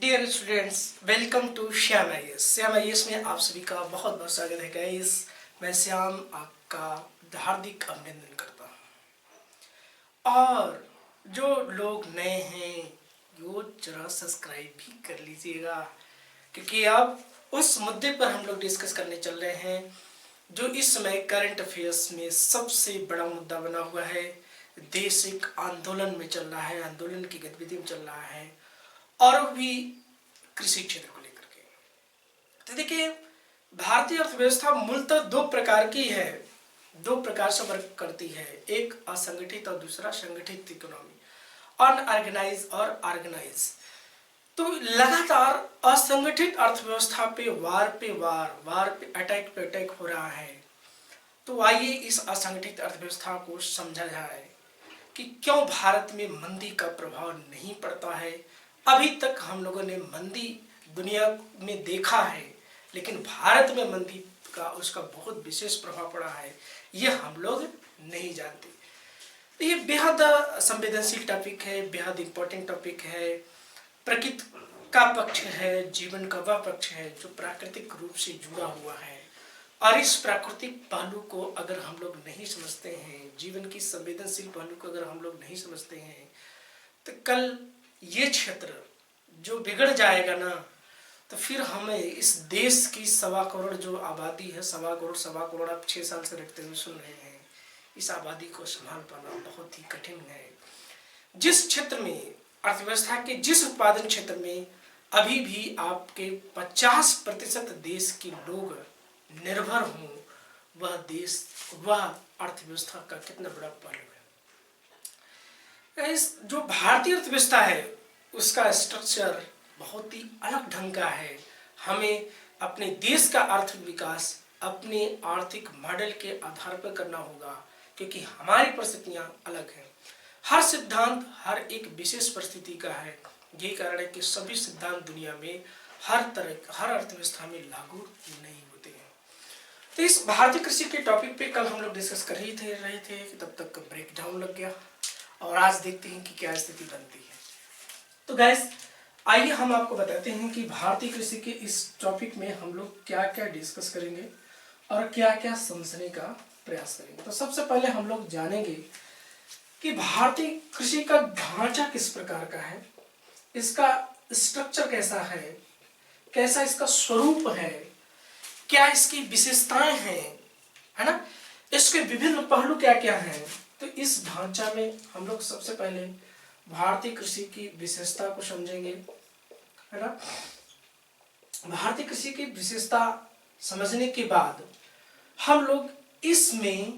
Dear students, welcome to Shyam IAS. Shyam IAS में आप सभी का बहुत बहुत स्वागत है गाइस। मैं श्याम आपका हार्दिक अभिनंदन करता हूँ। और जो लोग नए हैं वो जरा सब्सक्राइब भी कर लीजिएगा, क्योंकि अब उस मुद्दे पर हम लोग डिस्कस करने चल रहे हैं जो इस समय करंट अफेयर्स में सबसे बड़ा मुद्दा बना हुआ है। देश एक आंदोलन में चल रहा है, आंदोलन की गतिविधि में चल रहा है, और भी कृषि क्षेत्र को लेकर के। तो देखिए, भारतीय अर्थव्यवस्था मूलतः दो प्रकार की है, दो प्रकार से वर्क करती है। एक असंगठित और दूसरा संगठित इकोनॉमी, अनऑर्गेनाइज और ऑर्गेनाइज। तो लगातार असंगठित अर्थव्यवस्था पे वार पे अटैक हो रहा है। तो आइए इस असंगठित अर्थव्यवस्था को समझा जाए कि क्यों भारत में मंदी का प्रभाव नहीं पड़ता है। अभी तक हम लोगों ने मंदी दुनिया में देखा है, लेकिन भारत में मंदी का उसका बहुत विशेष प्रभाव पड़ा है, ये हम लोग नहीं जानते। तो ये बेहद संवेदनशील टॉपिक है, बेहद इम्पोर्टेंट टॉपिक है। प्रकृति का पक्ष है, जीवन का वह पक्ष है जो प्राकृतिक रूप से जुड़ा हुआ है। और इस प्राकृतिक पहलू को अगर हम लोग नहीं समझते हैं, जीवन की संवेदनशील पहलू को अगर हम लोग नहीं समझते हैं, तो कल ये क्षेत्र जो बिगड़ जाएगा ना, तो फिर हमें इस देश की 1.25 करोड़ जो आबादी है, 1.25 करोड़ आप 6 साल से रखते हुए सुन रहे हैं, इस आबादी को संभाल पाना बहुत ही कठिन है। जिस क्षेत्र में अर्थव्यवस्था के जिस उत्पादन क्षेत्र में अभी भी आपके 50% देश के लोग निर्भर हों, वह देश, वह अर्थव्यवस्था का कितना बड़ा पहलू है। इस जो भारतीय अर्थव्यवस्था है उसका स्ट्रक्चर बहुत ही अलग ढंग का है। हमें अपने देश का आर्थिक विकास अपने आर्थिक मॉडल के आधार पर करना होगा, क्योंकि हमारी परिस्थितियां अलग हैं। हर सिद्धांत हर एक विशेष परिस्थिति का है। यही कारण है कि सभी सिद्धांत दुनिया में हर अर्थव्यवस्था में लागू नहीं होते हैं। तो इस भारतीय कृषि के टॉपिक पे कल हम लोग डिस्कस कर ही रहे थे, तब तक ब्रेक डाउन लग गया, और आज देखते हैं कि क्या स्थिति बनती है। तो गाइस, आइए हम आपको बताते हैं कि भारतीय कृषि के इस टॉपिक में हम लोग क्या क्या डिस्कस करेंगे और क्या क्या समझने का प्रयास करेंगे। तो सबसे पहले हम लोग जानेंगे कि भारतीय कृषि का ढांचा किस प्रकार का है, इसका स्ट्रक्चर कैसा है, कैसा इसका स्वरूप है, क्या इसकी विशेषताएं हैं, है ना, इसके विभिन्न पहलू क्या क्या हैं। तो इस ढांचा में हम लोग सबसे पहले भारतीय कृषि की विशेषता को समझेंगे, है ना। भारतीय कृषि की विशेषता समझने के बाद हम लोग इसमें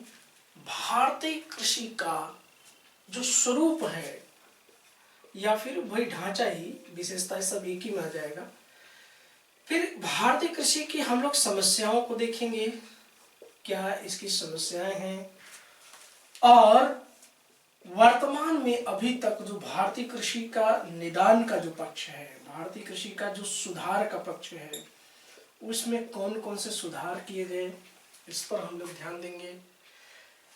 भारतीय कृषि का जो स्वरूप है या फिर वही ढांचा ही विशेषता सब एक ही में आ जाएगा। फिर भारतीय कृषि की हम लोग समस्याओं को देखेंगे, क्या इसकी समस्याएं हैं, और वर्तमान में अभी तक जो भारतीय कृषि का निदान का जो पक्ष है, भारतीय कृषि का जो सुधार का पक्ष है, उसमें कौन कौन से सुधार किए गए, इस पर हम लोग ध्यान देंगे।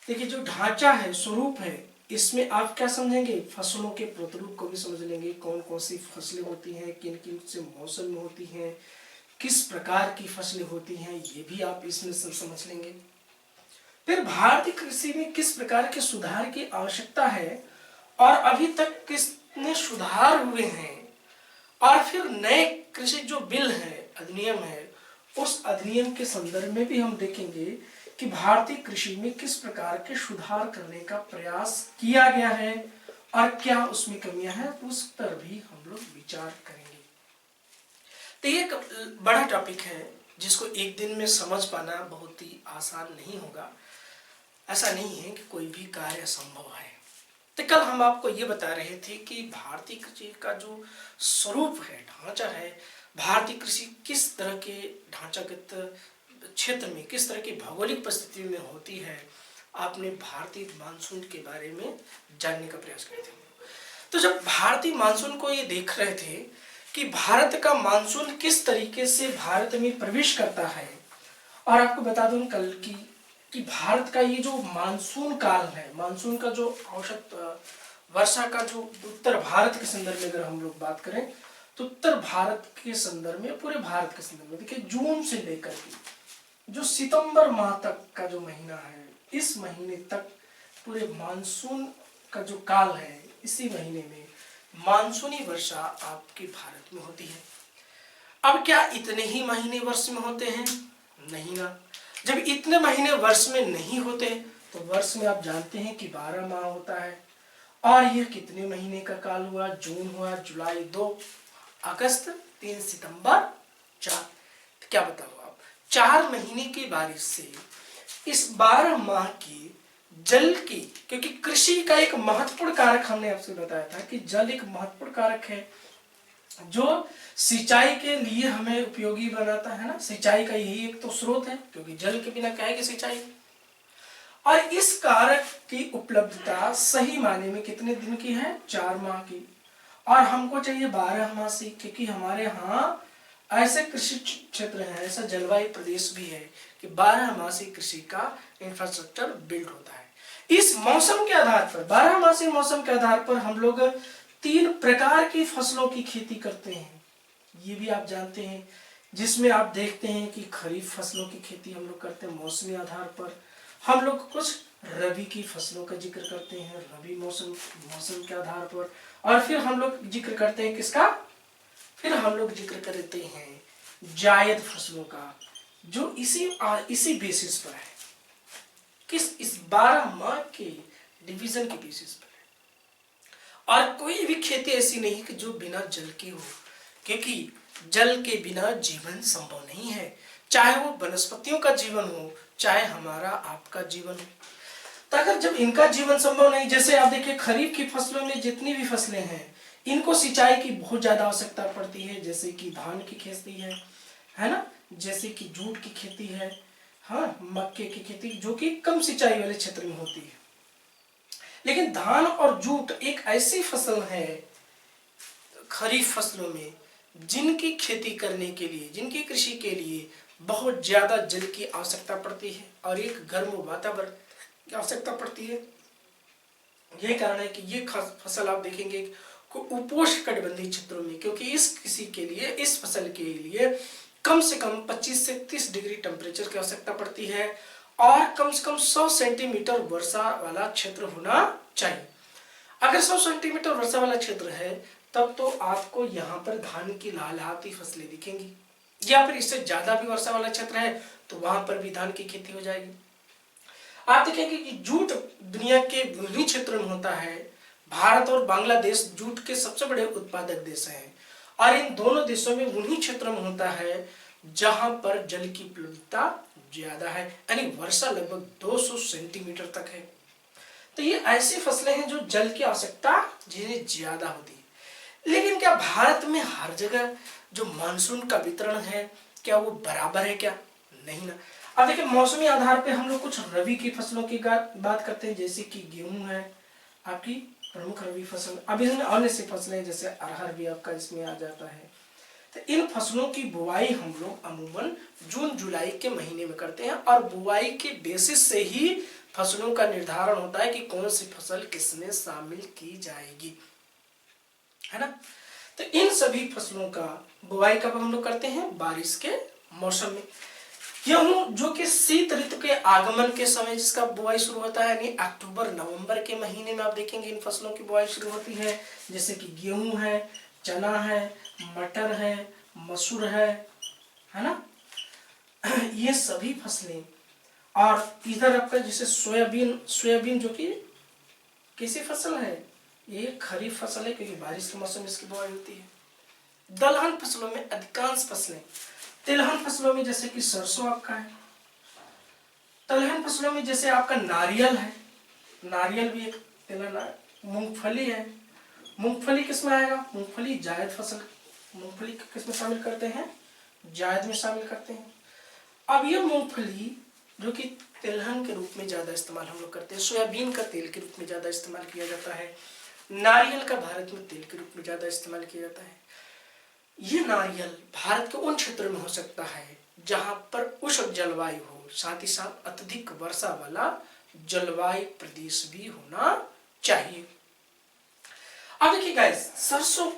देखिए, जो ढांचा है, स्वरूप है, इसमें आप क्या समझेंगे, फसलों के प्रतिरूप को भी समझ लेंगे। कौन कौन सी फसलें होती हैं, किन किन से मौसम में होती हैं, किस प्रकार की फसलें होती हैं, ये भी आप इसमें समझ लेंगे। फिर भारतीय कृषि में किस प्रकार के सुधार की आवश्यकता है और अभी तक कितने सुधार हुए हैं, और फिर नए कृषि जो बिल है, अधिनियम है, उस अधिनियम के संदर्भ में भी हम देखेंगे कि भारतीय कृषि में किस प्रकार के सुधार करने का प्रयास किया गया है और क्या उसमें कमियां हैं, उस पर भी हम लोग विचार करेंगे। तो ये एक बड़ा टॉपिक है जिसको एक दिन में समझ पाना बहुत ही आसान नहीं होगा। ऐसा नहीं है कि कोई भी कार्य असंभव है। तो कल हम आपको ये बता रहे थे कि भारतीय कृषि का जो स्वरूप है, ढांचा है, भारतीय कृषि किस तरह के ढांचागत क्षेत्र में, किस तरह की भौगोलिक परिस्थितियों में होती है। आपने भारतीय मानसून के बारे में जानने का प्रयास किया था। तो जब भारतीय मानसून को ये देख रहे थे कि भारत का मानसून किस तरीके से भारत में प्रवेश करता है, और आपको बता दूं कल कि भारत का ये जो मानसून काल है, मानसून का जो औसत वर्षा का जो उत्तर भारत के संदर्भ में अगर हम लोग बात करें, तो उत्तर भारत के संदर्भ में, पूरे भारत के संदर्भ में देखिए, जून से लेकर के जो सितंबर माह तक का जो महीना है, इस महीने तक पूरे मानसून का जो काल है, इसी महीने में मानसूनी वर्षा आपके भारत में होती है। अब क्या इतने ही महीने वर्ष में होते हैं? नहीं ना। जब इतने महीने वर्ष में नहीं होते तो वर्ष में आप जानते हैं कि 12 माह होता है। और यह कितने महीने का काल हुआ? जून हुआ, जुलाई 2, अगस्त 3, सितंबर 4। तो क्या बताओ आप, 4 महीने की बारिश से इस 12 माह की जल की, क्योंकि कृषि का एक महत्वपूर्ण कारक हमने आपसे बताया था कि जल एक महत्वपूर्ण कारक है जो सिंचाई के लिए हमें उपयोगी बनाता है ना। सिंचाई का यही एक तो स्रोत है, क्योंकि जल के बिना क्या है कि सिंचाई। और इस कारक की उपलब्धता सही मायने में कितने दिन की है? 4 माह की। और हमको चाहिए 12 माह से, क्योंकि हमारे यहाँ ऐसे कृषि क्षेत्र है, ऐसा जलवायु प्रदेश भी है कि 12 माह से कृषि का इंफ्रास्ट्रक्चर बिल्ड होता है। इस मौसम के आधार पर, 12 मासी मौसम के आधार पर हम लोग 3 प्रकार की फसलों की खेती करते हैं, ये भी आप जानते हैं। जिसमें आप देखते हैं कि खरीफ फसलों की खेती हम लोग करते हैं मौसमी आधार पर। हम लोग कुछ रबी की फसलों का जिक्र करते हैं रबी मौसम के आधार पर। और फिर हम लोग जिक्र करते हैं किसका? फिर हम लोग जिक्र करते हैं जायद फसलों का, जो इसी बेसिस पर है। इस 12 माह के डिवीजन के बेसिस पर है। और कोई भी खेती ऐसी नहीं कि जो बिना जल की हो, क्योंकि जल के बिना जीवन संभव नहीं है। चाहे वो वनस्पतियों का जीवन हो, चाहे हमारा आपका जीवन हो। तो अगर जब इनका जीवन संभव नहीं, जैसे आप देखिए खरीफ की फसलों में जितनी भी फसलें हैं, इनको सिंचाई की बहुत ज्यादा आवश्यकता पड़ती है। जैसे कि धान की खेती है ना, जैसे कि जूट की खेती है, हाँ, मक्के की खेती, जो कि कम सिंचाई वाले क्षेत्र में होती है। लेकिन धान और जूट एक ऐसी फसल है खरीफ फसलों में जिनकी खेती करने के लिए, जिनकी कृषि के लिए बहुत ज्यादा जल की आवश्यकता पड़ती है और एक गर्म वातावरण की आवश्यकता पड़ती है। यही कारण है कि ये फसल आप देखेंगे उपोष्णकटिबंधीय क्षेत्रों में, क्योंकि इस कृषि के लिए, इस फसल के लिए कम से कम 25 से 30 डिग्री टेम्परेचर की आवश्यकता पड़ती है और कम से कम 100 सेंटीमीटर वर्षा वाला क्षेत्र होना चाहिए। अगर 100 सेंटीमीटर वर्षा वाला क्षेत्र है तब तो आपको यहाँ पर धान की लहलहाती फसलें दिखेंगी, या फिर इससे ज्यादा भी वर्षा वाला क्षेत्र है तो वहां पर भी धान की खेती हो जाएगी। आप देखेंगे कि जूट दुनिया के विभिन्न क्षेत्रों में होता है। भारत और बांग्लादेश जूट के सबसे बड़े उत्पादक देश हैं और इन दोनों देशों में उन्हीं क्षेत्रों में होता है जहां पर जल की उपलब्धता ज्यादा है, यानी वर्षा लगभग 200 सेंटीमीटर तक है। तो ये ऐसी फसलें हैं जो जल की आवश्यकता जिन्हें ज्यादा होती है। लेकिन क्या भारत में हर जगह जो मानसून का वितरण है क्या वो बराबर है? क्या नहीं ना। अब देखिए मौसमी आधार पे हम लोग कुछ रबी की फसलों की बात करते हैं, जैसे कि गेहूं है आपकी प्रमुख रबी फसल। अब इसमें अन्य सी फसलें जैसे अरहर भी आपका इसमें आ जाता है। तो इन फसलों की बुआई हम लोग अमूमन जून जुलाई के महीने में करते हैं और बुआई के बेसिस से ही फसलों का निर्धारण होता है कि कौन सी फसल किसमें शामिल की जाएगी, है ना। तो इन सभी फसलों का बुआई कब हम लोग करते हैं? बारिश के मौसम में। गेहूं जो कि शीत ऋतु के आगमन के समय जिसका बुआई शुरू होता है, यानी अक्टूबर नवंबर के महीने में आप देखेंगे इन फसलों की बुआई शुरू होती है। जैसे कि गेहूं है, चना है, मटर है, मसूर है ना, ये सभी फसलें। और इधर आपका जैसे सोयाबीन जो कि कैसी फसल है? ये खरीफ फसल है क्योंकि बारिश के मौसम में इसकी बुआई होती है। दलहन फसलों में अधिकांश फसलें, तिलहन फसलों में जैसे कि सरसों आपका है, तिलहन फसलों में जैसे आपका नारियल है, नारियल भी एक तिलहन है, मूंगफली है। मूंगफली किसमें आएगा? मूंगफली जायद फसल, मूंगफली किसमें शामिल करते हैं? जायद में शामिल करते हैं। अब ये मूंगफली जो कि तिलहन के रूप में ज्यादा इस्तेमाल हम लोग करते हैं, सोयाबीन का तेल के रूप में ज्यादा इस्तेमाल किया जाता है, नारियल का भारत में तेल के रूप में ज्यादा इस्तेमाल किया जाता है। ये नारियल भारत के उन क्षेत्रों में हो सकता है जहां पर उष्ण जलवायु हो, साथ ही साथ अत्यधिक वर्षा वाला जलवायु प्रदेश भी होना चाहिए। अब देखिए गाइस, सरसों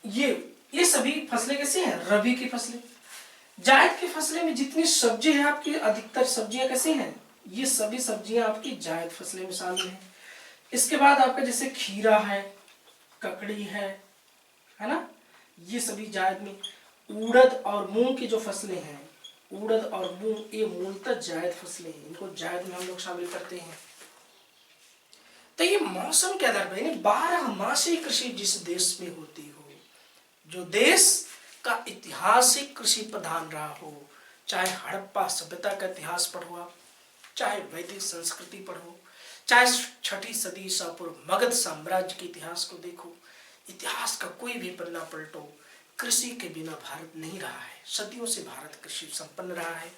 ये ये सभी फसलें कैसी हैं? रबी की फसलें। जायद की फसलें में जितनी सब्जी है आपकी, अधिकतर सब्जियां कैसी हैं? ये सभी सब्जियां आपकी जायद फसलें में शामिल हैं। इसके बाद आपका जैसे खीरा है, ककड़ी है ना, ये सभी जायद में। उड़द और मूंग की जो फसलें हैं, उड़द और मूंग, ये मूलतः जायद फसलें हैं, इनको जायद में हम लोग शामिल करते हैं। तो ये मौसम के आधार पर, यानी 12 मासी कृषि जिस देश में होती हो, जो देश का ऐतिहासिक कृषि प्रधान रहा हो, चाहे हड़प्पा सभ्यता का इतिहास पढ़ो आप, चाहे वैदिक संस्कृति पढ़ो, चाहे 6ठी सदी ईसा पूर्व मगध साम्राज्य के इतिहास को देखो, इतिहास का कोई भी पन्ना पलटो, कृषि के बिना भारत नहीं रहा है। सदियों से भारत कृषि संपन्न रहा है।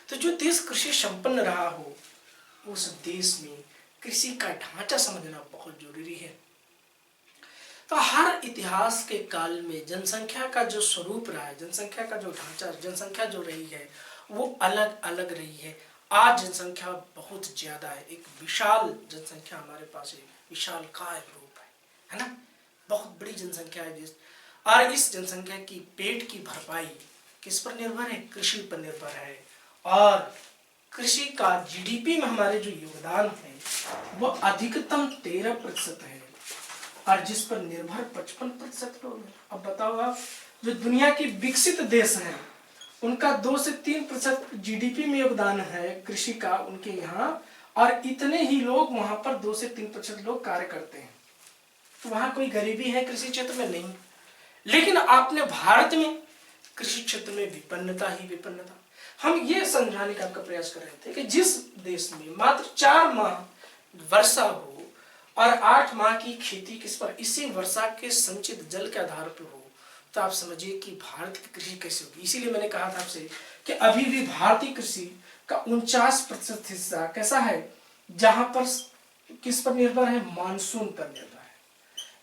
तो जो देश कृषि संपन्न रहा हो, उस देश में कृषि का ढांचा समझना बहुत जरूरी है। तो हर इतिहास के काल में जनसंख्या का जो स्वरूप रहा है, जनसंख्या का जो ढांचा, जनसंख्या जो रही है, वो अलग अलग रही है। आज जनसंख्या बहुत ज्यादा है, एक विशाल जनसंख्या हमारे पास है, विशालकाय रूप है ना, बहुत बड़ी जनसंख्या है जिस, और इस जनसंख्या की पेट की भरपाई किस पर निर्भर है? कृषि पर निर्भर है। और कृषि का जीडीपी में हमारे जो योगदान है वो अधिकतम 13% है, और जिस पर निर्भर 55% लोग हैं। अब बताओ आप, जो दुनिया की विकसित देश हैं उनका 2 से 3% जीडीपी में योगदान है कृषि का उनके यहाँ, और इतने ही लोग वहां पर 2 से 3% लोग कार्य करते हैं। तो वहां कोई गरीबी है कृषि क्षेत्र में? नहीं। लेकिन आपने भारत में कृषि क्षेत्र में विपन्नता ही विपन्नता। हम ये समझाने का आपका प्रयास कर रहे थे कि जिस देश में मात्र 4 माह वर्षा हो और 8 माह की खेती किस पर? इसी वर्षा के संचित जल के आधार पर हो, तो आप समझिए कि भारत की कृषि कैसे होगी। इसीलिए मैंने कहा था आपसे कि अभी भी भारतीय कृषि का 49% हिस्सा कैसा है, जहां पर किस पर निर्भर है? मानसून पर निर्भर है,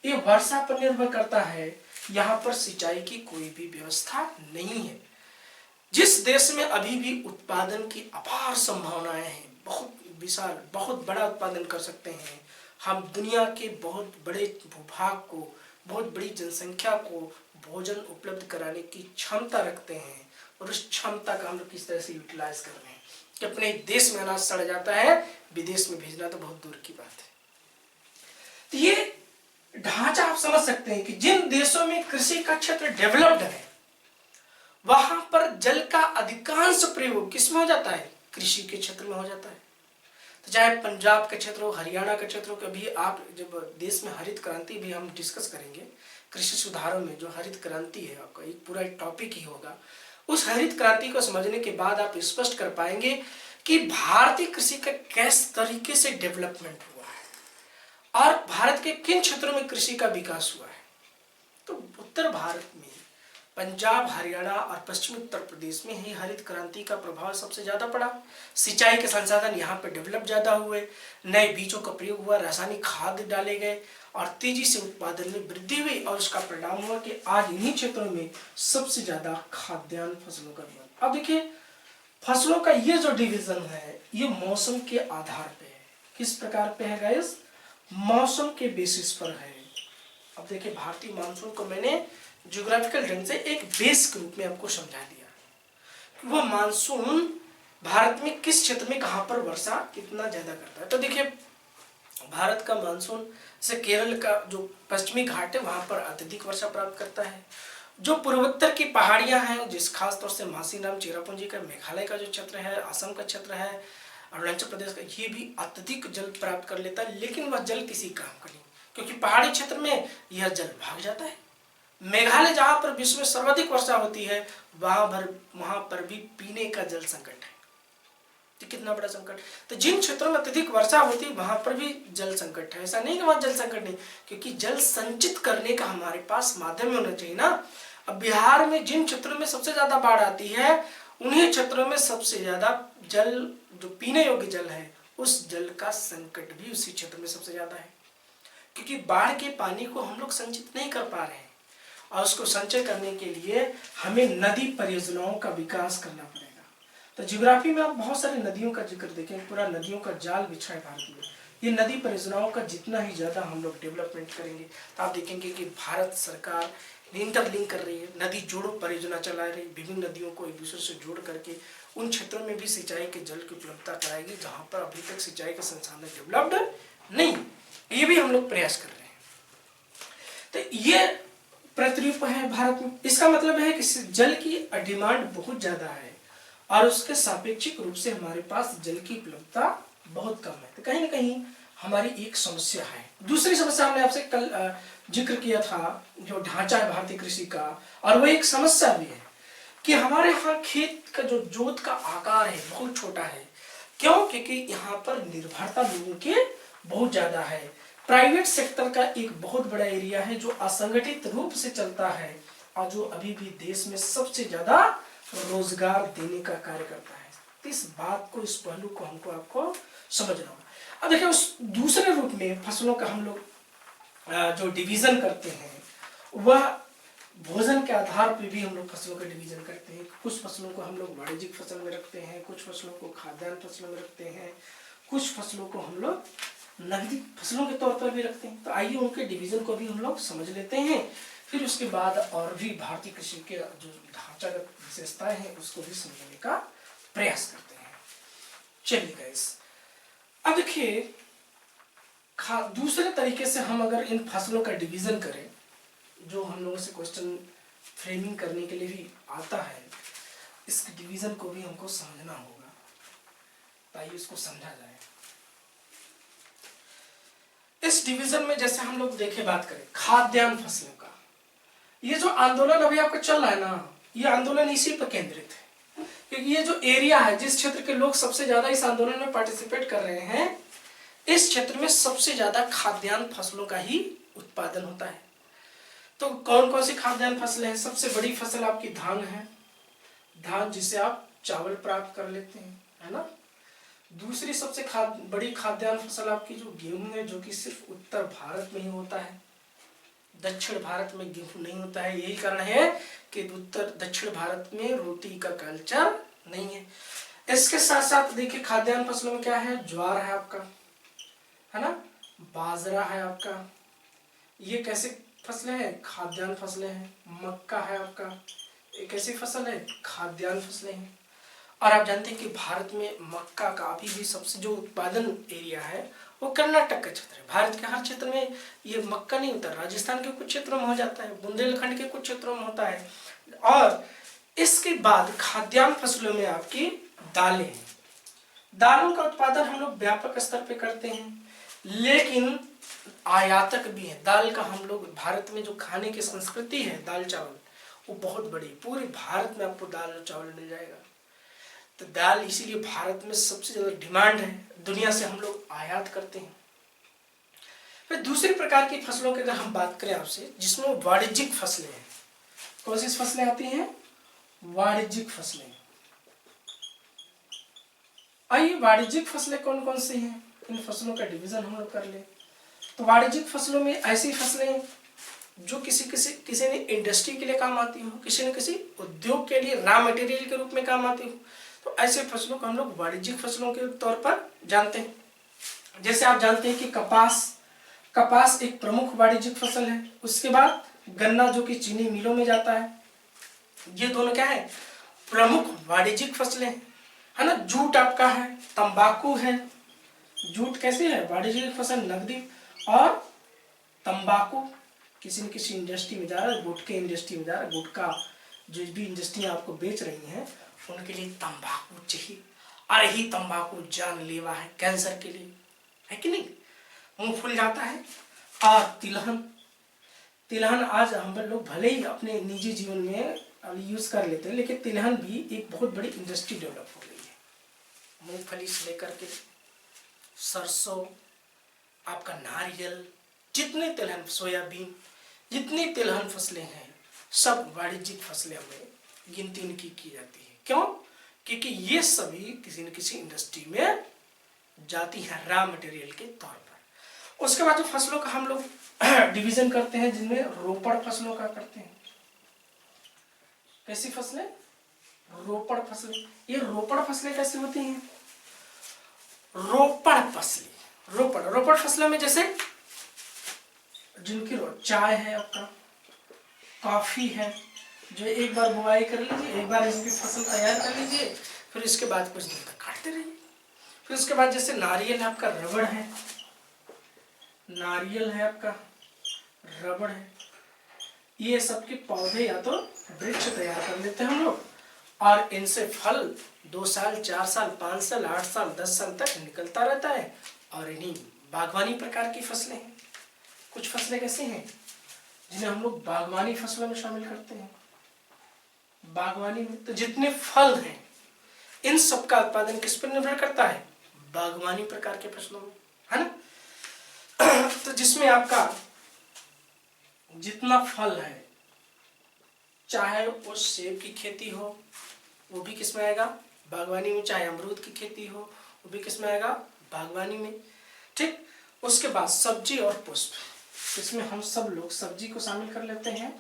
ये वर्षा पर निर्भर करता है। यहाँ पर सिंचाई की कोई भी व्यवस्था नहीं है। जिस देश में अभी भी उत्पादन की अपार संभावनाएं हैं, बहुत विशाल, बहुत बड़ा उत्पादन कर सकते हैं हम, दुनिया के बहुत बड़े भूभाग को, बहुत बड़ी जनसंख्या को भोजन उपलब्ध कराने की क्षमता रखते हैं, और उस क्षमता का हम लोग किस तरह से यूटिलाइज कर रहे हैं कि अपने देश में अनाज सड़ जाता है, विदेश में भेजना तो बहुत दूर की बात है। तो ये ढांचा आप समझ सकते हैं कि जिन देशों में कृषि का क्षेत्र डेवलप्ड है, वहां पर जल का अधिकांश प्रयोग किसमें हो जाता है? कृषि के क्षेत्र में हो जाता है। तो चाहे पंजाब का क्षेत्र हो, हरियाणा का क्षेत्र हो, कभी आप जब देश में हरित क्रांति भी हम डिस्कस करेंगे, कृषि सुधारों में जो हरित क्रांति है, आपका एक पूरा टॉपिक ही होगा। उस हरित क्रांति को समझने के बाद आप स्पष्ट कर पाएंगे कि भारतीय कृषि का किस तरीके से डेवलपमेंट हुआ है और भारत के किन क्षेत्रों में कृषि का विकास हुआ है। तो उत्तर भारत में पंजाब, हरियाणा और पश्चिमी उत्तर प्रदेश में ही हरित क्रांति का प्रभाव सबसे ज्यादा पड़ा। सिंचाई के संसाधन यहाँ पर डेवलप ज्यादा हुए, नए बीजों का प्रयोग हुआ, रासायनिक खाद डाले गए और तेजी से उत्पादन में वृद्धि हुई, और उसका परिणाम हुआ कि आज इन्हीं क्षेत्रों में सबसे ज्यादा खाद्यान्न फसलों का निर्माण। अब देखिए, फसलों का ये जो डिवीजन है ये मौसम के आधार पे है। किस प्रकार पे है गाइस? मौसम के बेसिस पर है। अब देखिए, भारतीय मानसून को मैंने ज्योग्राफिकल ढंग से एक बेस के रूप में आपको समझा दिया कि वह मानसून भारत में किस क्षेत्र में कहां पर वर्षा कितना ज्यादा करता है। तो देखिए, भारत का मानसून से केरल का जो पश्चिमी घाट है वहां पर अत्यधिक वर्षा प्राप्त करता है। जो पूर्वोत्तर की पहाड़ियां हैं, जिस खास तौर से मासीराम, चेरापूंजी का, मेघालय का जो क्षेत्र है, असम का क्षेत्र है, अरुणाचल प्रदेश का, ये भी अत्यधिक जल प्राप्त कर लेता है। लेकिन वह जल किसी काम का नहीं, क्योंकि पहाड़ी क्षेत्र में यह जल भाग जाता है। मेघालय जहां पर विश्व में सर्वाधिक वर्षा होती है, वहां पर भी पीने का जल संकट है। तो कितना बड़ा संकट। तो जिन क्षेत्रों में अत्यधिक वर्षा होती है वहां पर भी जल संकट है। ऐसा नहीं कि वहां जल संकट नहीं, क्योंकि जल संचित करने का हमारे पास माध्यम होना चाहिए ना। अब बिहार में जिन क्षेत्रों में सबसे ज्यादा बाढ़ आती है, उन्हीं क्षेत्रों में सबसे ज्यादा जल, जो पीने योग्य जल है, उस जल का संकट भी उसी क्षेत्र में सबसे ज्यादा है। क्योंकि बाढ़ के पानी को हम लोग संचित नहीं कर पा रहे हैं, और उसको संचय करने के लिए हमें नदी परियोजनाओं का विकास करना पड़ेगा। तो ज्योग्राफी में आप बहुत सारी नदियों का जिक्र देखें, पूरा नदियों का जाल बिछा है भारत में। ये नदी परियोजनाओं का जितना ही ज़्यादा हम लोग डेवलपमेंट करेंगे तो आप देखेंगे कि भारत सरकार इंटरलिंक कर रही है, नदी जोड़ो परियोजना चला रही है, विभिन्न नदियों को एक दूसरे से जोड़ करके उन क्षेत्रों में भी सिंचाई के जल की उपलब्धता कराएगी जहाँ पर अभी तक सिंचाई के संसाधन डेवलप्ड नहीं। ये भी हम लोग प्रयास कर रहे हैं। तो ये प्रतिरूप है भारत में। इसका मतलब है कि जल की डिमांड बहुत ज़्यादा है और उसके सापेक्षिक रूप से हमारे पास जल की उपलब्धता बहुत कम है। तो कहीं ना कहीं हमारी एक समस्या है। दूसरी समस्या हमने आपसे कल जिक्र किया था, जो ढांचा है भारतीय कृषि का, और वो एक समस्या भी है कि हमारे यहाँ खेत का जो जोत का आकार है बहुत छोटा है। क्यों? क्योंकि यहाँ पर निर्भरता लोगों की बहुत ज़्यादा है। प्राइवेट सेक्टर का एक बहुत बड़ा एरिया है जो असंगठित रूप से चलता है और जो अभी भी देश में सबसे ज़्यादा रोजगार देने का कार्य करता है। तो इस बात को, इस पहलू को हमको आपको समझना होगा। अब देखिए, उस दूसरे रूप में फसलों का हम लोग जो डिवीजन करते हैं वह भोजन के आधार पर भी हम लोग फसलों का डिवीजन करते हैं। कुछ फसलों को हम लोग वाणिज्यिक फसल में रखते हैं, कुछ फसलों को खाद्यान्न फसलों में रखते हैं, कुछ फसलों को हम लोग नकदी फसलों के तौर पर भी रखते हैं। तो आइए उनके डिवीजन को भी हम लोग समझ लेते हैं, फिर उसके बाद और भी भारतीय कृषि के जो ढांचागत विशेषताएं हैं उसको भी समझने का प्रयास करते हैं। चलिए गाइस, अब देखिए दूसरे तरीके से हम अगर इन फसलों का डिवीजन करें, जो हम लोगों से क्वेश्चन फ्रेमिंग करने के लिए भी आता है, इस डिवीजन को भी हमको समझना होगा। ताइए इसको समझा जाए। इस डिवीजन में जैसे हम लोग देखे, बात करें खाद्यान्न फसलों का, ये जो आंदोलन अभी आपका चल रहा है ना, ये आंदोलन इसी पर केंद्रित है। क्योंकि ये जो एरिया है, जिस क्षेत्र के लोग सबसे ज्यादा इस आंदोलन में पार्टिसिपेट कर रहे हैं, इस क्षेत्र में सबसे ज्यादा खाद्यान्न फसलों का ही उत्पादन होता है। तो कौन कौन सी खाद्यान्न फसलें हैं? सबसे बड़ी फसल आपकी धान है, धान जिससे आप चावल प्राप्त कर लेते हैं, है ना। दूसरी सबसे बड़ी खाद्यान्न फसल आपकी जो गेहूं है, जो कि सिर्फ उत्तर भारत में ही होता है, दक्षिण भारत में गेहूं नहीं होता है। यही कारण है कि दक्षिण भारत में रोटी का कल्चर नहीं है। इसके साथ साथ देखिए खाद्यान्न फसलों में क्या है, ज्वार है आपका, है ना, बाजरा है आपका, ये कैसे फसलें हैं? खाद्यान्न फसलें हैं। मक्का है आपका, एक कैसी फसल है? खाद्यान्न फसलें हैं। और आप जानते हैं कि भारत में मक्का का अभी भी सबसे जो उत्पादन एरिया है वो कर्नाटक का क्षेत्र है। भारत के हर क्षेत्र में ये मक्का नहीं होता, राजस्थान के कुछ क्षेत्रों में हो जाता है, बुंदेलखंड के कुछ क्षेत्रों में होता है। और इसके बाद खाद्यान्न फसलों में आपकी दालें हैं। दालों का उत्पादन हम लोग व्यापक स्तर पे करते हैं, लेकिन आयातक भी है। दाल का हम लोग, भारत में जो खाने की संस्कृति है दाल चावल, वो बहुत बड़ी, पूरे भारत में आपको दाल और चावल मिल जाएगा। तो दाल इसीलिए भारत में सबसे ज्यादा डिमांड है, दुनिया से हम लोग आयात करते हैं। फिर दूसरी प्रकार की फसलों की अगर हम बात करें आपसे, जिसमें वाणिज्यिक फसलें हैं। कौन सी फसलें आती हैं? वाणिज्यिक फसलें। आइए वाणिज्यिक फसलें कौन कौन सी हैं, इन फसलों का डिवीजन हम लोग कर ले। तो वाणिज्यिक फसलों में ऐसी फसलें जो किसी ने इंडस्ट्री के लिए काम आती हो, किसी न किसी उद्योग के लिए रॉ मटेरियल के रूप में काम आती हो, तो ऐसे फसलों को हम लोग वाणिज्यिक फसलों के तौर पर जानते हैं। जैसे आप जानते हैं कि कपास एक प्रमुख वाणिज्यिक फसल है। उसके बाद गन्ना, जो कि चीनी मिलों में जाता है। ये दोनों क्या है? प्रमुख वाणिज्यिक फसलें, है ना। जूट आपका है, तंबाकू है। जूट कैसी है? वाणिज्यिक फसल, नकदी। और तंबाकू किसी न किसी इंडस्ट्री में जा रहा है, गुटखे इंडस्ट्री में जा रहा है। गुटखा जो भी इंडस्ट्री आपको बेच रही हैं उनके लिए तंबाकू चाहिए। अरे ही तंबाकू जानलेवा है कैंसर के लिए, है कि नहीं। मुंह फूल जाता है। और तिलहन आज हम लोग भले ही अपने निजी जीवन में यूज कर लेते हैं, लेकिन तिलहन भी एक बहुत बड़ी इंडस्ट्री डेवलप हो गई है। मूंगफली से लेकर के सरसों, आपका नारियल, जितने तिलहन, सोयाबीन, जितनी तिलहन फसलें हैं, सब वाणिज्यिक फसलें हमें गिनती इनकी की जाती है। क्यों? क्योंकि ये सभी किसी न किसी इंडस्ट्री में जाती है रॉ मटेरियल के तौर पर। उसके बाद जो फसलों का हम लोग डिवीजन करते हैं, जिनमें रोपड़ फसलों का करते हैं। कैसी फसलें? रोपड़ फसलें। ये रोपड़ फसलें कैसे होती हैं? रोपड़ फसलें, रोपड़ फसलों में जैसे जिनकी चाय है, आपका कॉफी है, जो एक बार बुआई कर लीजिए, एक बार इसकी फसल तैयार कर लीजिए, फिर इसके बाद कुछ दिन तक काटते रहिए। फिर उसके बाद जैसे नारियल है आपका, रबड़ है, नारियल है आपका, रबड़ है, ये सब के पौधे या तो वृक्ष तैयार कर लेते हैं हम लोग, और इनसे फल 2 साल 4 साल 5 साल 8 साल 10 साल तक निकलता रहता है। और इन्हीं बागवानी प्रकार की फसलें हैं। कुछ फसलें कैसी हैं जिन्हें हम लोग बागवानी फसलों में शामिल करते हैं। बागवानी में तो जितने फल हैं इन सब का उत्पादन किस पर निर्भर करता है, बागवानी प्रकार के फसलों में, है ना। तो जिसमें आपका जितना फल है, चाहे वो सेब की खेती हो वो भी किस में आएगा, बागवानी में, चाहे अमरूद की खेती हो वो भी किस में आएगा, बागवानी में। ठीक, उसके बाद सब्जी और पुष्प, इसमें हम सब लोग सब्जी को शामिल कर लेते हैं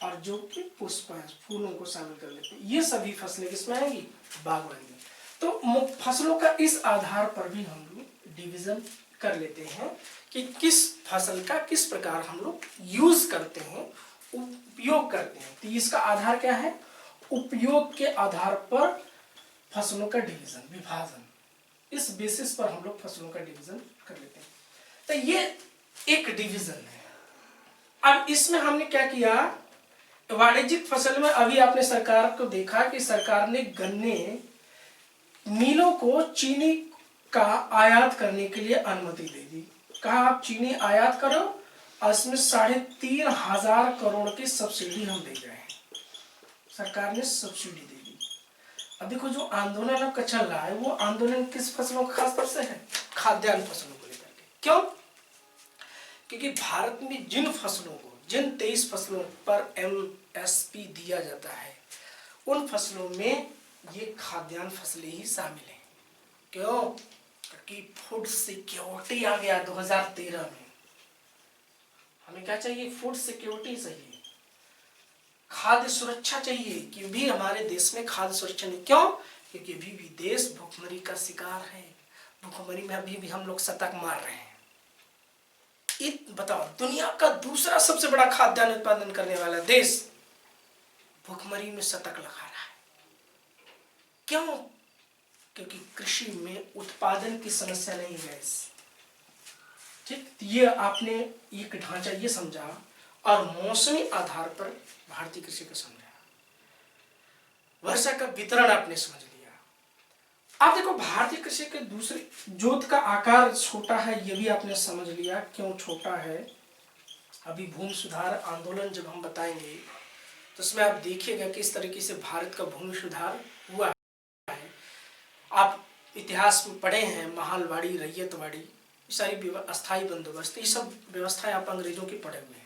और जो कि पुष्प है फूलों को शामिल कर लेते हैं। ये सभी फसलें किसमें आएंगी, बागवानी में। तो फसलों का इस आधार पर भी हम लोग डिवीजन कर लेते हैं कि किस फसल का किस प्रकार हम लोग यूज करते हैं, उपयोग करते हैं। तो इसका आधार क्या है, उपयोग के आधार पर फसलों का डिवीजन, विभाजन, इस बेसिस पर हम लोग फसलों का डिवीजन कर लेते हैं। तो ये एक डिवीजन है। अब इसमें हमने क्या किया, वाणिज्यिक फसल में अभी आपने सरकार को देखा कि सरकार ने गन्ने मिलों को चीनी का आयात करने के लिए अनुमति दे दी। कहा आप चीनी आयात करो और इसमें 3,500 करोड़ की सब्सिडी हम दे रहे हैं। सरकार ने सब्सिडी दे दी। अब देखो जो आंदोलन आपका चल रहा है वो आंदोलन किस फसलों का खासतौर से है, खाद्यान्न फसलों को लेकर के। क्यों, क्योंकि भारत में जिन फसलों को, जिन 23 फसलों पर MSP दिया जाता है उन फसलों में ये खाद्यान्न फसलें ही शामिल हैं। क्यों, क्योंकि फूड सिक्योरिटी आ गया 2013 में। हमें क्या चाहिए, फूड सिक्योरिटी चाहिए, खाद्य सुरक्षा चाहिए कि भी हमारे देश में खाद्य सुरक्षा नहीं। क्यों, क्योंकि अभी भी देश भूखमरी का शिकार है। भूखमरी में अभी भी हम लोग शतक मार रहे हैं। बताओ, दुनिया का दूसरा सबसे बड़ा खाद्यान्न उत्पादन करने वाला देश भूखमरी में शतक लगा रहा है। क्यों, क्योंकि कृषि में उत्पादन की समस्या नहीं है। ठीक, ये आपने एक ढांचा ये समझा और मौसमी आधार पर भारतीय कृषि को समझा, वर्षा का वितरण आपने समझ लिया। आप देखो भारतीय कृषि के दूसरे, जोत का आकार छोटा है ये भी आपने समझ लिया, क्यों छोटा है। अभी भूमि सुधार आंदोलन जब हम बताएंगे तो उसमें आप देखिएगा किस तरीके से भारत का भूमि सुधार हुआ है। आप इतिहास में पढ़े हैं, महालवाड़ी, रैयतवाड़ी, ये सारी अस्थायी बंदोबस्त, ये सब व्यवस्थाएं आप अंग्रेजों की पढ़े हुए हैं।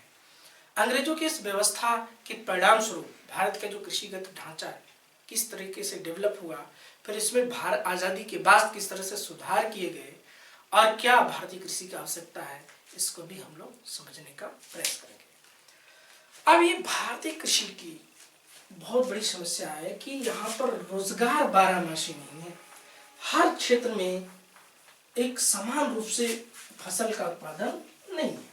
अंग्रेजों की इस व्यवस्था के परिणाम स्वरूप भारत का जो कृषिगत ढांचा है किस तरीके से डेवलप हुआ, फिर इसमें भारत आज़ादी के बाद किस तरह से सुधार किए गए और क्या भारतीय कृषि की आवश्यकता है, इसको भी हम लोग समझने का प्रयास करेंगे। अब ये भारतीय कृषि की बहुत बड़ी समस्या है कि यहाँ पर रोजगार बारहमासी नहीं है। हर क्षेत्र में एक समान रूप से फसल का उत्पादन नहीं है।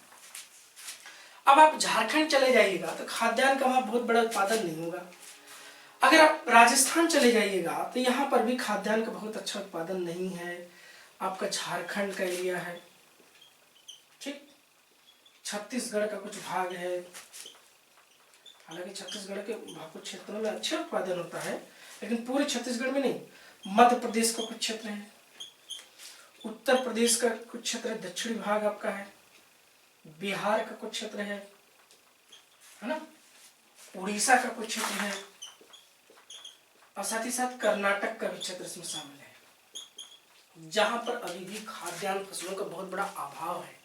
अब आप झारखंड चले जाइएगा तो खाद्यान्न का वहां बहुत बड़ा उत्पादन नहीं होगा। अगर आप राजस्थान चले जाइएगा तो यहाँ पर भी खाद्यान्न का बहुत अच्छा उत्पादन नहीं है। आपका झारखंड का एरिया है, ठीक, छत्तीसगढ़ का कुछ भाग है, हालांकि छत्तीसगढ़ के कुछ क्षेत्रों में अच्छा उत्पादन होता है लेकिन पूरे छत्तीसगढ़ में नहीं। मध्य प्रदेश का कुछ क्षेत्र है, उत्तर प्रदेश का कुछ क्षेत्र है, दक्षिणी भाग आपका है, बिहार का कुछ क्षेत्र है ना, उड़ीसा का कुछ क्षेत्र है और साथ ही साथ कर्नाटक का भी क्षेत्र इसमें शामिल है, जहां पर अभी भी खाद्यान्न फसलों का बहुत बड़ा अभाव है।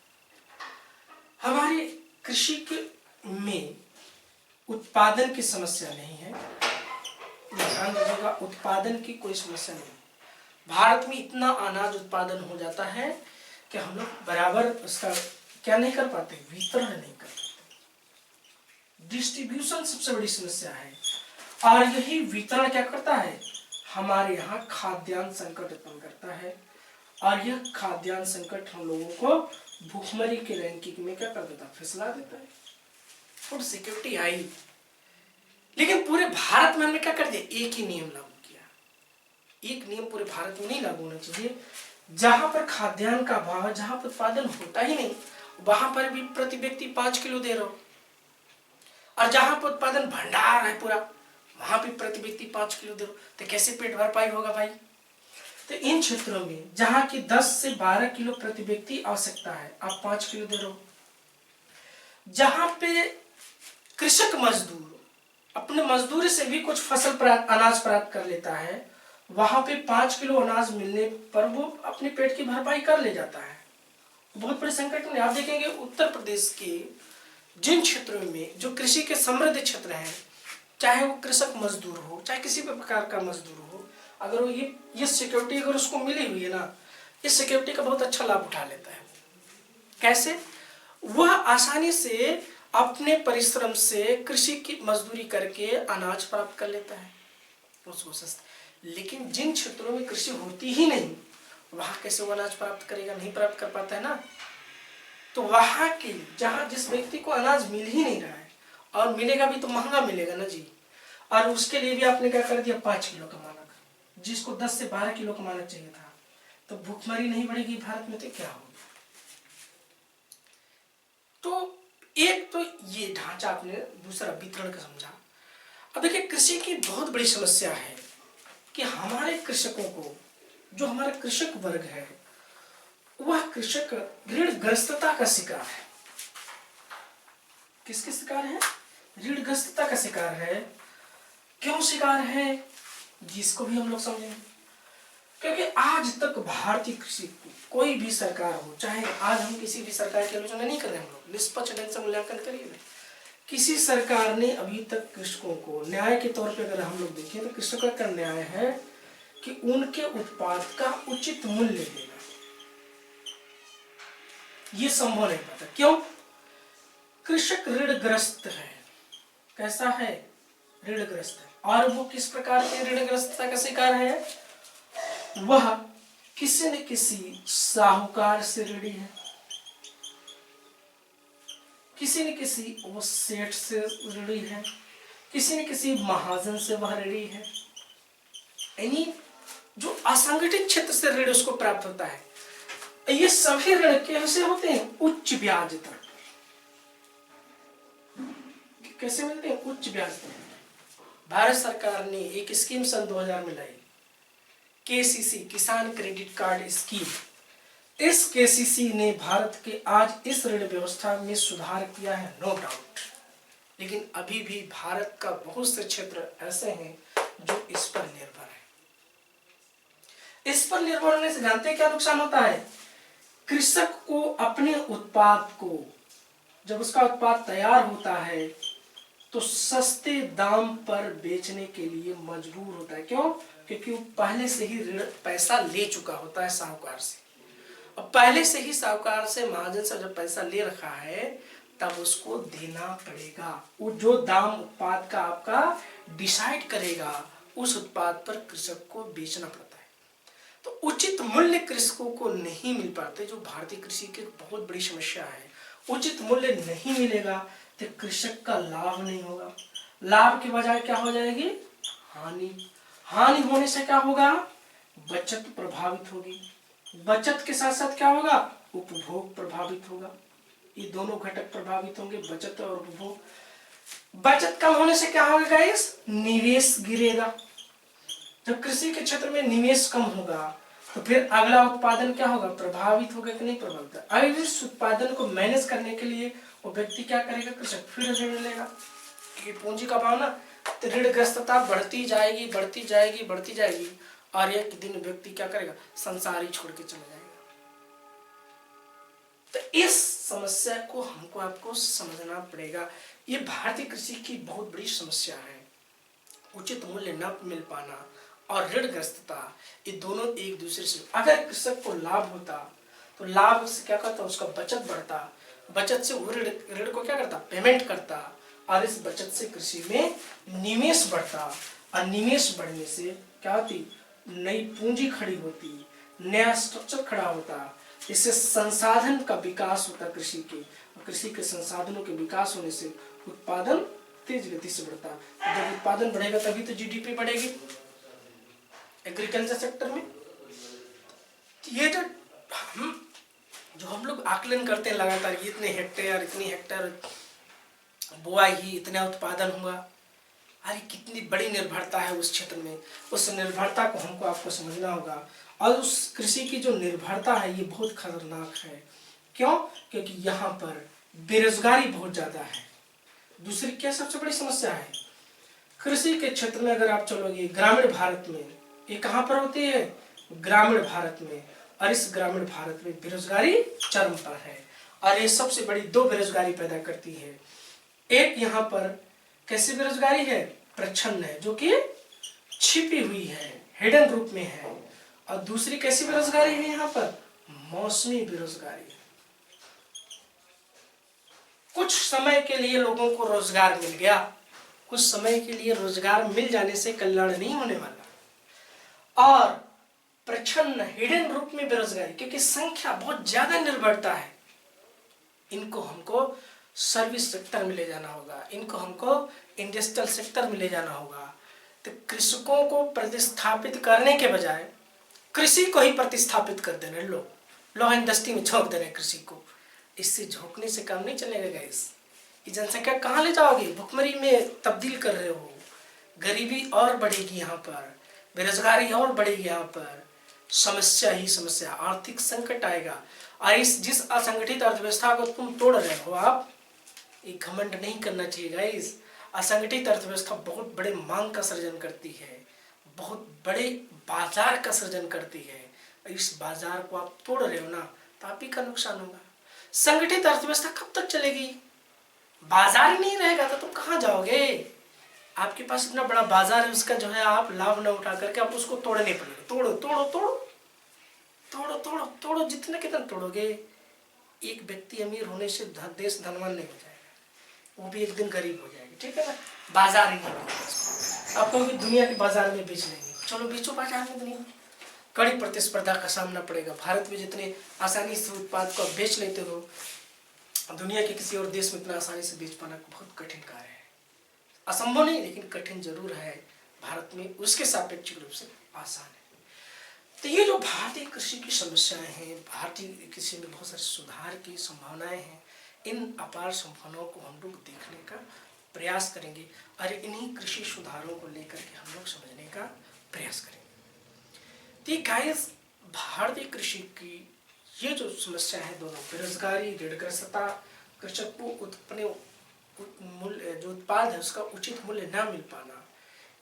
हमारे कृषि के में उत्पादन की समस्या नहीं है, ध्यान दीजिएगा, उत्पादन की कोई समस्या नहीं है। भारत में इतना अनाज उत्पादन हो जाता है कि हम लोग बराबर उसका क्या नहीं कर पाते, वितरण नहीं कर पाते। डिस्ट्रीब्यूशन सबसे बड़ी समस्या है और यही वितरण क्या करता है, हमारे यहाँ खाद्यान्न संकट उत्पन्न करता है और यह खाद्यान्न संकट हम लोगों को भूखमरी के रैंकिंग में क्या कर देता, फिसला देता है। फूड सिक्योरिटी आई, लेकिन पूरे भारत में हमने क्या कर दिया, एक ही नियम लागू किया। एक नियम पूरे भारत में नहीं लागू होना चाहिए। जहां पर खाद्यान्न का भाव, जहां पर उत्पादन होता ही नहीं, वहां पर भी प्रति व्यक्ति 5 किलो दे रहे हो, और जहां पर उत्पादन भंडार है पूरा, वहां भी प्रति व्यक्ति 5 किलो दे रहे हो, तो कैसे पेट भरपाई होगा भाई। तो इन क्षेत्रों में जहां की 10 से 12 किलो प्रति व्यक्ति आवश्यकता है, आप 5 किलो दे रहे हो। जहां पे कृषक मजदूर अपने मजदूरी से भी कुछ फसल अनाज प्राप्त कर लेता है, वहां पे 5 किलो अनाज मिलने पर वो अपने पेट की भरपाई कर ले जाता है। बहुत बड़े संकट में आप देखेंगे उत्तर प्रदेश के जिन क्षेत्रों में जो कृषि के समृद्ध क्षेत्र हैं, चाहे वो कृषक मजदूर हो, चाहे किसी भी प्रकार का मजदूर हो, अगर वो ये सिक्योरिटी अगर उसको मिली हुई है ना, इस सिक्योरिटी का बहुत अच्छा लाभ उठा लेता है। कैसे? वह आसानी से अपने परिश्रम से कृषि की मजदूरी करके अनाज प्राप्त कर लेता है उसको सस्ता। लेकिन जिन क्षेत्रों में कृषि होती ही नहीं, वहां कैसे वो अनाज प्राप्त करेगा, नहीं प्राप्त कर पाता है ना। तो वहां की जहां जिस व्यक्ति को अनाज मिल ही नहीं रहा है, और मिलेगा भी तो महंगा मिलेगा ना जी, और उसके लिए भी आपने क्या कर दिया, 5 किलो का मानक, जिसको 10 से 12 किलो का मानक चाहिए था। तो भूखमरी नहीं बढ़ेगी भारत में, तो क्या होगा। तो एक तो ये ढांचा आपने दूसरा वितरण का समझा। अब देखिए कृषि की बहुत बड़ी समस्या है कि हमारे कृषकों को, जो हमारा कृषक वर्ग है, वह कृषक ऋणग्रस्तता का शिकार है। किसके शिकार है? ऋणग्रस्तता का शिकार है। क्यों शिकार है, जिसको भी हम लोग समझेंगे। क्योंकि आज तक भारतीय कृषि कोई भी सरकार हो, चाहे आज हम किसी भी सरकार की आलोचना नहीं कर रहे हैं, हम लोग निष्पक्ष ढंग से मूल्यांकन करिए, किसी सरकार ने अभी तक कृषकों को न्याय के तौर पे अगर हम लोग देखें तो कृषकों का न्याय है कि उनके उत्पाद का उचित मूल्य देना, ये संभव नहीं पाता। क्यों? कृषक ऋणग्रस्त है। कैसा है? ऋणग्रस्त है। और वो किस प्रकार के ऋणग्रस्तता का शिकार है? वह किसी न किसी साहूकार से ऋणी है, किसी न किसी वो सेठ से ऋणी है, किसी न किसी महाजन से वह ऋणी है। यानी जो असंगठित क्षेत्र से ऋण उसको प्राप्त होता है। ये सभी ऋण कैसे होते हैं? उच्च ब्याज दर। कैसे मिलते हैं? उच्च ब्याज दर। भारत सरकार ने एक स्कीम सन 2000 में लाई, केसीसी, किसान क्रेडिट कार्ड स्कीम। इस केसीसी ने भारत के आज इस ऋण व्यवस्था में सुधार किया है, नो डाउट। लेकिन अभी भी भारत का बहुत से क्षेत्र ऐसे हैं जो इस पर निर्भर है। इस पर निर्भर होने से जानते हैं क्या नुकसान होता है? कृषक को अपने उत्पाद को, जब उसका उत्पाद तैयार होता है तो सस्ते दाम पर बेचने के लिए मजबूर होता है। क्यों? क्योंकि वो पहले से ही ऋण पैसा ले चुका होता है साहूकार से। अब पहले से ही साहूकार से, महाजन से जब पैसा ले रखा है, तब उसको देना पड़ेगा। वो जो दाम उत्पाद का आपका डिसाइड करेगा, उस उत्पाद पर कृषक को बेचना पड़ता है। तो उचित मूल्य कृषकों को नहीं मिल पाते, जो भारतीय कृषि की बहुत बड़ी समस्या है। उचित मूल्य नहीं मिलेगा तो कृषक का लाभ नहीं होगा। लाभ के बजाय क्या हो जाएगी? हानि। हानि होने से क्या होगा? बचत प्रभावित होगी। बचत के साथ साथ क्या होगा? उपभोग प्रभावित होगा। ये दोनों घटक प्रभावित होंगे, बचत और उपभोग। बचत कम होने से क्या होगा गाइस? निवेश गिरेगा। जब कृषि के क्षेत्र में निवेश कम होगा तो फिर अगला उत्पादन क्या होगा? प्रभावित होगा कि नहीं प्रभावित? अगर इस उत्पादन को मैनेज करने के लिए वो व्यक्ति क्या करेगा? कृषक फिर ऋण लेगा, क्योंकि पूंजी का भाव ना, तो ऋणग्रस्तता बढ़ती जाएगी, बढ़ती जाएगी, बढ़ती जाएगी, और एक दिन व्यक्ति क्या करेगा? संसार ही छोड़ के चला जाएगा। तो इस समस्या को हमको आपको समझना पड़ेगा। ये भारतीय कृषि की बहुत बड़ी समस्या है। उचित मूल्य न मिल पाना और ऋणग्रस्तता, ये दोनों एक दूसरे से, अगर कृषक को लाभ होता तो लाभ से क्या करता? उसका बचत बढ़ता, बचत से वो ऋण को क्या करता? पेमेंट करता, और इस बचत से कृषि में निवेश बढ़ता, और निवेश बढ़ने से क्या होती? नई पूंजी खड़ी होती, नया स्ट्रक्चर खड़ा होता, इससे संसाधन का विकास होता कृषि के, और कृषि के संसाधनों के विकास होने से उत्पादन तेज गति से बढ़ता। जब उत्पादन बढ़ेगा तभी तो जीडीपी बढ़ेगी एग्रीकल्चर सेक्टर में। ये जो हम लोग आकलन करते हैं लगातार, इतने हेक्टेयर बुआई, इतना उत्पादन हुआ, अरे कितनी बड़ी निर्भरता है उस क्षेत्र में। उस निर्भरता को हमको आपको समझना होगा, और उस कृषि की जो निर्भरता है ये बहुत खतरनाक है। क्यों? क्योंकि यहाँ पर बेरोजगारी बहुत ज्यादा है। दूसरी क्या सबसे बड़ी समस्या है कृषि के क्षेत्र में? अगर आप चलोगे ग्रामीण भारत में, ये कहाँ पर होती है? ग्रामीण भारत में। और इस ग्रामीण भारत में बेरोजगारी चरम पर है, और ये सबसे बड़ी दो बेरोजगारी पैदा करती है। एक यहाँ पर कैसी बेरोजगारी है? प्रच्छन्न है, जो कि छिपी हुई है, हिडन रूप में है। और दूसरी कैसी बेरोजगारी है यहाँ पर? मौसमी बेरोजगारी। कुछ समय के लिए लोगों को रोजगार मिल गया, कुछ समय के लिए रोजगार मिल जाने से कल्याण नहीं होने वाला। और प्रच्छन्न हिडन रूप में बेरोजगारी, क्योंकि संख्या बहुत ज्यादा निर्भरता है, इनको हमको सर्विस सेक्टर में ले जाना होगा, इनको हमको इंडस्ट्रियल सेक्टर में ले जाना होगा। तो कृषकों को प्रतिस्थापित करने के बजाय कृषि को ही प्रतिस्थापित कर देना, लो इंडस्ट्री में झोंक देना कृषि को। इससे झोंकने से काम नहीं चलेगा गाइस। ये जनसंख्या कहाँ ले जाओगे? भुखमरी में तब्दील कर रहे हो, गरीबी और बढ़ेगी यहाँ पर, बेरोजगारी और बढ़ेगी यहाँ पर, समस्या ही समस्या, आर्थिक संकट आएगा। और इस जिस असंगठित अर्थव्यवस्था को तुम तोड़ रहे हो आप, ये घमंड नहीं करना चाहिए गाइस। असंगठित अर्थव्यवस्था बहुत बड़े मांग का सृजन करती है, बहुत बड़े बाजार का सृजन करती है। इस बाजार को आप तोड़ रहे हो ना, तो आप ही का नुकसान होगा। संगठित अर्थव्यवस्था कब तक चलेगी? बाजार ही नहीं रहेगा तो तुम कहाँ जाओगे? आपके पास इतना बड़ा बाजार है, उसका जो है आप लाभ न उठा करके आप उसको तोड़ने पड़ेगा। तोड़ो तोड़ो तोड़ो तोड़ो तोड़ो तोड़ो, जितने कितना तोड़ोगे। एक व्यक्ति अमीर होने से देश धनवान नहीं हो जाएगा, वो भी एक दिन गरीब हो जाएगा, ठीक है ना? बाजार ही नहीं, आप कहोगे दुनिया के बाजार में बेच लेंगे, चलो बेचो बाजार में। दुनिया कड़ी प्रतिस्पर्धा का सामना पड़ेगा। भारत में जितने आसानी से उत्पाद को बेच लेते हो, दुनिया के किसी और देश में इतना आसानी से बेच पाना बहुत कठिन कार्य है। असंभव नहीं, लेकिन कठिन जरूर है। भारत में उसके सापेक्षिक रूप से आसान है। तो ये जो भारतीय कृषि की समस्याएं हैं, भारतीय कृषि में बहुत सारे सुधार की संभावनाएं हैं, इन अपार संभावनाओं को हम लोग देखने का प्रयास करेंगे, और इन्हीं कृषि सुधारों को लेकर के हम लोग समझने का प्रयास करेंगे। तो गाइस, भारतीय कृषि की ये जो समस्या है, दोनों बेरोजगारी, ऋणग्रस्तता, कृषक को उत्पन्न मूल्य जो उत्पाद है उसका उचित मूल्य ना मिल पाना,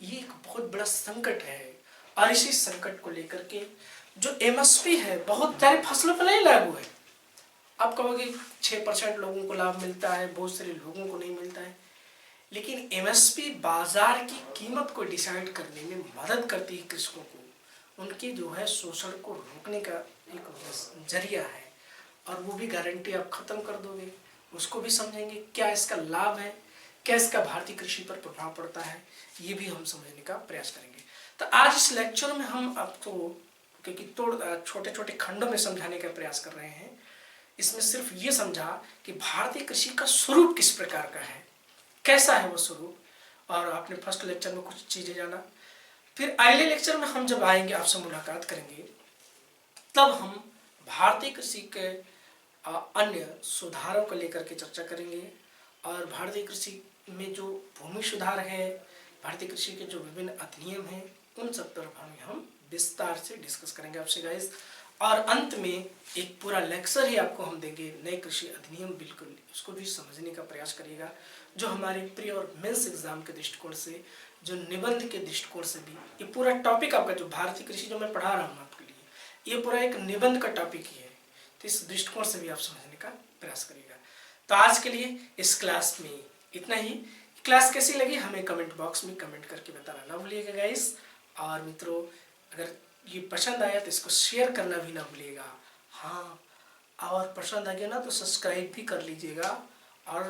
ये एक बहुत बड़ा संकट है। और इसी संकट को लेकर के जो एमएसपी है बहुत सारी फसलों पर नहीं लागू है। आप कहोगे 6% लोगों को लाभ मिलता है, बहुत सारे लोगों को नहीं मिलता है, लेकिन एमएसपी बाजार की कीमत को डिसाइड करने में मदद करती है कृषकों को, उनके जो है शोषण को रोकने का एक जरिया है। और वो भी गारंटी आप खत्म कर दोगे, उसको भी समझेंगे क्या इसका लाभ है, क्या इसका भारतीय कृषि पर प्रभाव पड़ता है, ये भी हम समझने का प्रयास करेंगे। तो आज इस लेक्चर में हम आपको क्योंकि छोटे छोटे खंडों में समझाने का प्रयास कर रहे हैं, इसमें सिर्फ ये समझा कि भारतीय कृषि का स्वरूप किस प्रकार का है, कैसा है वो स्वरूप, और आपने फर्स्ट लेक्चर में कुछ चीजें जाना। फिर अगले लेक्चर में हम जब आएंगे, आपसे मुलाकात करेंगे, तब हम भारतीय कृषि के अन्य सुधारों को लेकर के चर्चा करेंगे, और भारतीय कृषि में जो भूमि सुधार है, भारतीय कृषि के जो विभिन्न अधिनियम हैं, उन सब पर हम विस्तार से डिस्कस करेंगे आपसे गाइस। और अंत में एक पूरा लेक्चर ही आपको हम देंगे नए कृषि अधिनियम, बिल्कुल उसको भी समझने का प्रयास करिएगा, जो हमारे प्री और मेंस एग्जाम के दृष्टिकोण से, जो निबंध के दृष्टिकोण से भी, ये पूरा टॉपिक आपका जो भारतीय कृषि जो मैं पढ़ा रहा हूँ आपके लिए, ये पूरा एक निबंध का टॉपिक ही है। तो इस दृष्टिकोण से भी आप समझने का प्रयास करिएगा। तो आज के लिए इस क्लास में इतना ही। क्लास कैसी लगी हमें कमेंट बॉक्स में कमेंट करके बताना ना भूलिएगा गाइस। और मित्रों, अगर ये पसंद आया तो इसको शेयर करना भी ना भूलिएगा। हाँ, और पसंद आ गया ना तो सब्सक्राइब भी कर लीजिएगा। और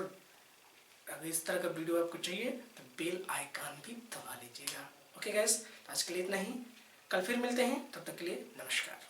अगर इस तरह का वीडियो आपको चाहिए तो बेल आइकन भी दबा लीजिएगा। ओके गाइस, आज के लिए इतना ही। कल फिर मिलते हैं, तब तक के लिए नमस्कार।